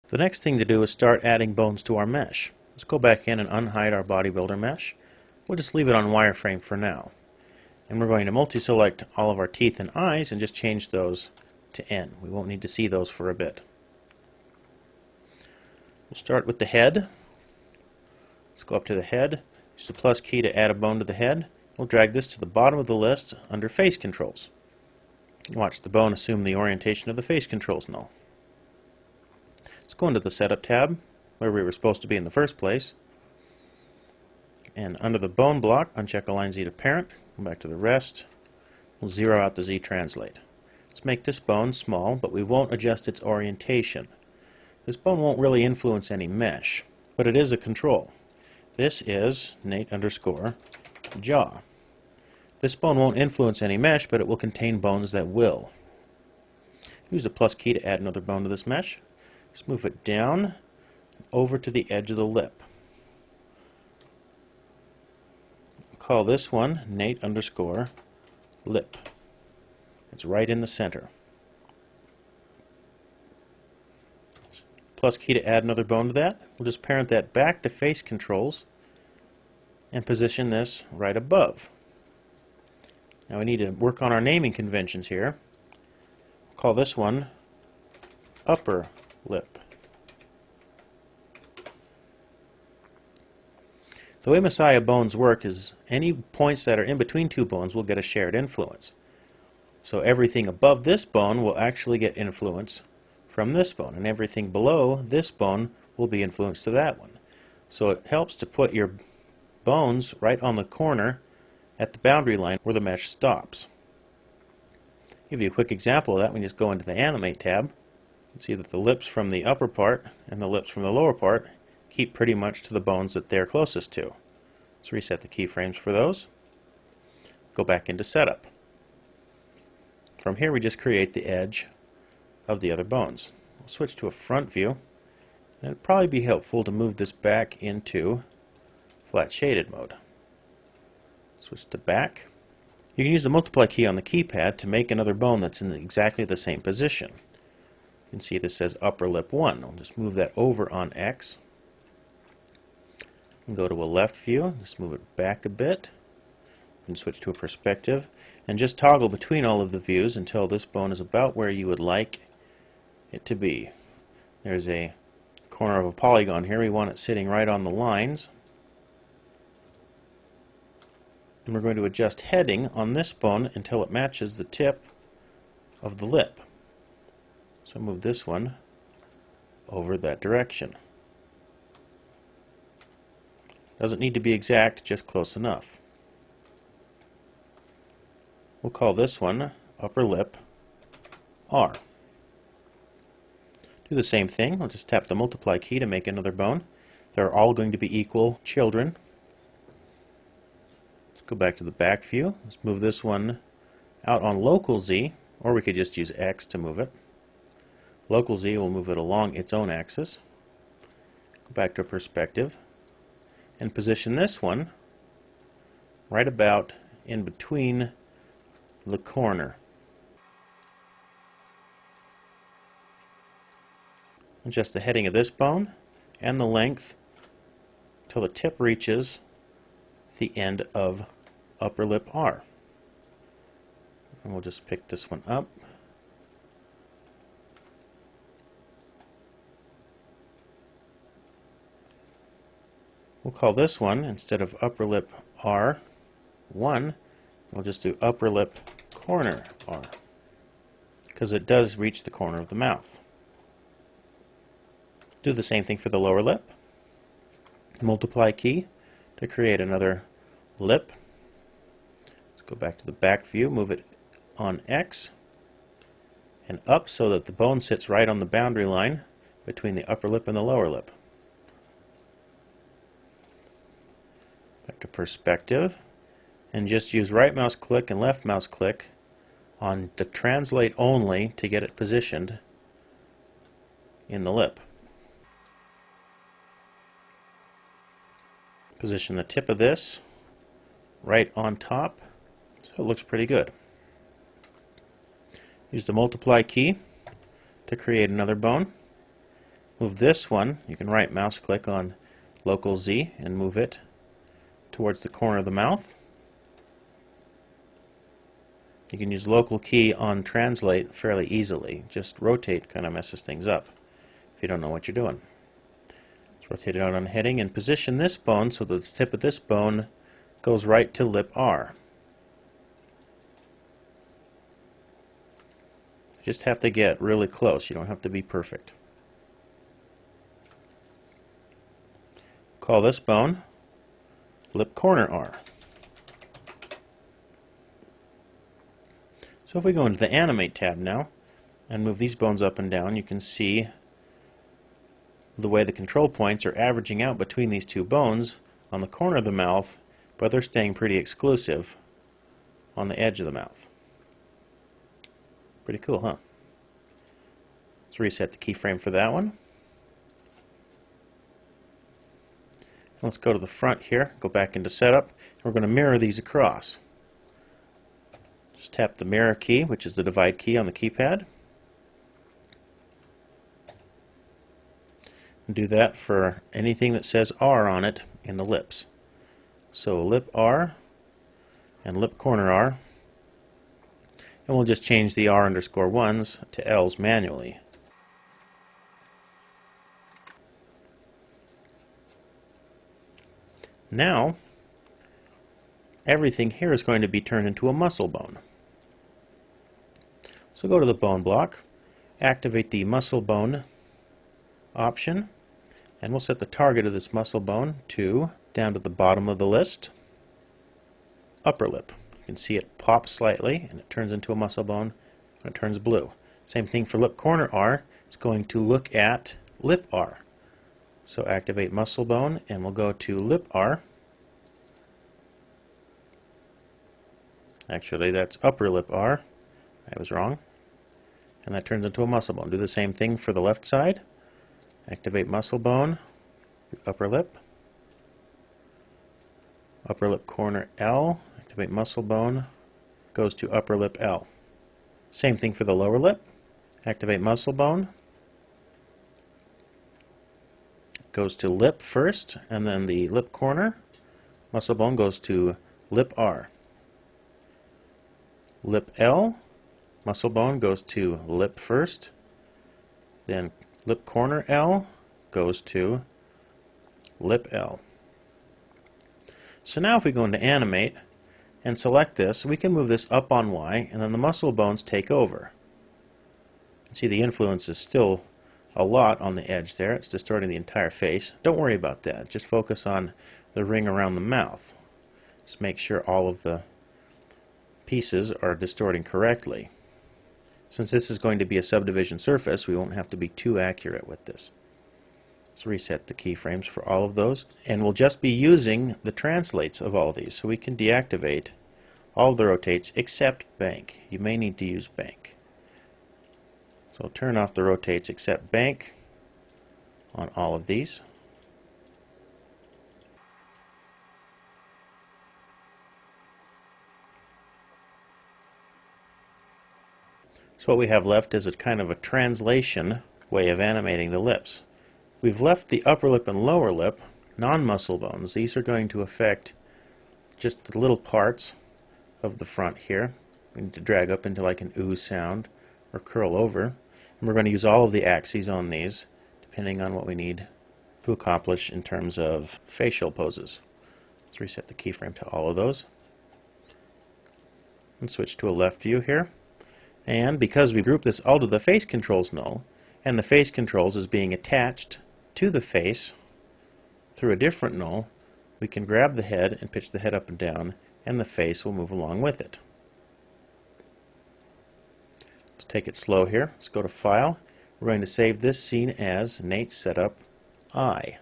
The next thing to do is start adding bones to our mesh. Let's go back in and unhide our bodybuilder mesh. We'll just leave it on wireframe for now. And we're going to multi-select all of our teeth and eyes and just change those to N. We won't need to see those for a bit. We'll start with the head. Let's go up to the head. Use the plus key to add a bone to the head. We'll drag this to the bottom of the list under face controls. Watch the bone assume the orientation of the face controls null. Let's go into the Setup tab, where we were supposed to be in the first place. And under the bone block, uncheck Align Z to Parent. Go back to the rest. We'll zero out the Z translate. Let's make this bone small, but we won't adjust its orientation. This bone won't really influence any mesh, but it is a control. This is Nate underscore jaw. This bone won't influence any mesh, but it will contain bones that will. Use the plus key to add another bone to this mesh. Just move it down over to the edge of the lip. Call this one Nate underscore lip. It's right in the center. Plus key to add another bone to that. We'll just parent that back to face controls and position this right above. Now we need to work on our naming conventions here. Call this one upper lip. The way Messiah bones work is any points that are in between two bones will get a shared influence. So everything above this bone will actually get influence from this bone, and everything below this bone will be influenced to that one. So it helps to put your bones right on the corner at the boundary line where the mesh stops. I'll give you a quick example of that. We just go into the Animate tab. You can see that the lips from the upper part and the lips from the lower part keep pretty much to the bones that they're closest to. Let's reset the keyframes for those. Go back into Setup. From here we just create the edge of the other bones. We'll switch to a front view, and it'd probably be helpful to move this back into flat shaded mode. Switch to back. You can use the multiply key on the keypad to make another bone that's in exactly the same position. You can see this says upper lip 1. I'll just move that over on X. And go to a left view, just move it back a bit, and switch to a perspective, and just toggle between all of the views until this bone is about where you would like it to be. There's a corner of a polygon here. We want it sitting right on the lines. And we're going to adjust heading on this bone until it matches the tip of the lip. So move this one over that direction. Doesn't need to be exact, just close enough. We'll call this one upper lip R. Do the same thing. I'll just tap the multiply key to make another bone. They're all going to be equal children. Let's go back to the back view. Let's move this one out on local Z, or we could just use X to move it. Local Z will move it along its own axis. Go back to perspective and position this one right about in between the corner. Adjust the heading of this bone and the length till the tip reaches the end of upper lip R. And we'll just pick this one up. We'll call this one, instead of upper lip R1, we'll just do upper lip corner R, because it does reach the corner of the mouth. Do the same thing for the lower lip. Multiply key to create another lip. Let's go back to the back view, move it on X and up so that the bone sits right on the boundary line between the upper lip and the lower lip. Back to perspective, and just use right mouse click and left mouse click on the translate only to get it positioned in the lip. Position the tip of this right on top so it looks pretty good. Use the multiply key to create another bone, Move this one. You can right mouse click on local Z and move it towards the corner of the mouth. You can use local key on translate fairly easily. Just rotate kind of messes things up if you don't know what you're doing. Let's rotate it out on heading and position this bone so that the tip of this bone goes right to lip R. Just have to get really close. You don't have to be perfect. Call this bone lip corner R. So if we go into the Animate tab now and move these bones up and down, you can see the way the control points are averaging out between these two bones on the corner of the mouth, but they're staying pretty exclusive on the edge of the mouth. Pretty cool, huh? Let's reset the keyframe for that one. Let's go to the front here, go back into setup, and we're going to mirror these across. Just tap the mirror key, which is the divide key on the keypad. And do that for anything that says R on it in the lips. So lip R and lip corner R. And we'll just change the R_1s to L's manually. Now, everything here is going to be turned into a muscle bone. So go to the bone block, activate the muscle bone option, and we'll set the target of this muscle bone to down to the bottom of the list, upper lip. You can see it pops slightly and it turns into a muscle bone and it turns blue. Same thing for lip corner R. It's going to look at lip R. So activate muscle bone and we'll go to lip R. Actually, that's upper lip R. I was wrong. And that turns into a muscle bone. Do the same thing for the left side. Activate muscle bone, upper lip corner L. Activate muscle bone, goes to upper lip L. Same thing for the lower lip. Activate muscle bone, goes to lip first, and then the lip corner muscle bone goes to lip R. Lip L, muscle bone goes to lip first, then lip corner L goes to lip L. So now if we go into Animate and select this, we can move this up on Y, and then the muscle bones take over. See, the influence is still a lot on the edge there. It's distorting the entire face. Don't worry about that. Just focus on the ring around the mouth. Just make sure all of the pieces are distorting correctly. Since this is going to be a subdivision surface, we won't have to be too accurate with this. Let's reset the keyframes for all of those, and we'll just be using the translates of all of these, so we can deactivate all of the rotates except bank. You may need to use bank. So turn off the rotates except bank on all of these. So what we have left is a kind of a translation way of animating the lips. We've left the upper lip and lower lip non-muscle bones. These are going to affect just the little parts of the front here. We need to drag up into like an ooh sound or curl over. And we're going to use all of the axes on these depending on what we need to accomplish in terms of facial poses. Let's reset the keyframe to all of those. And switch to a left view here. And because we group this all to the face controls null, and the face controls is being attached to the face through a different null, we can grab the head and pitch the head up and down, and the face will move along with it. Let's take it slow here. Let's go to File. We're going to save this scene as Nate Setup I.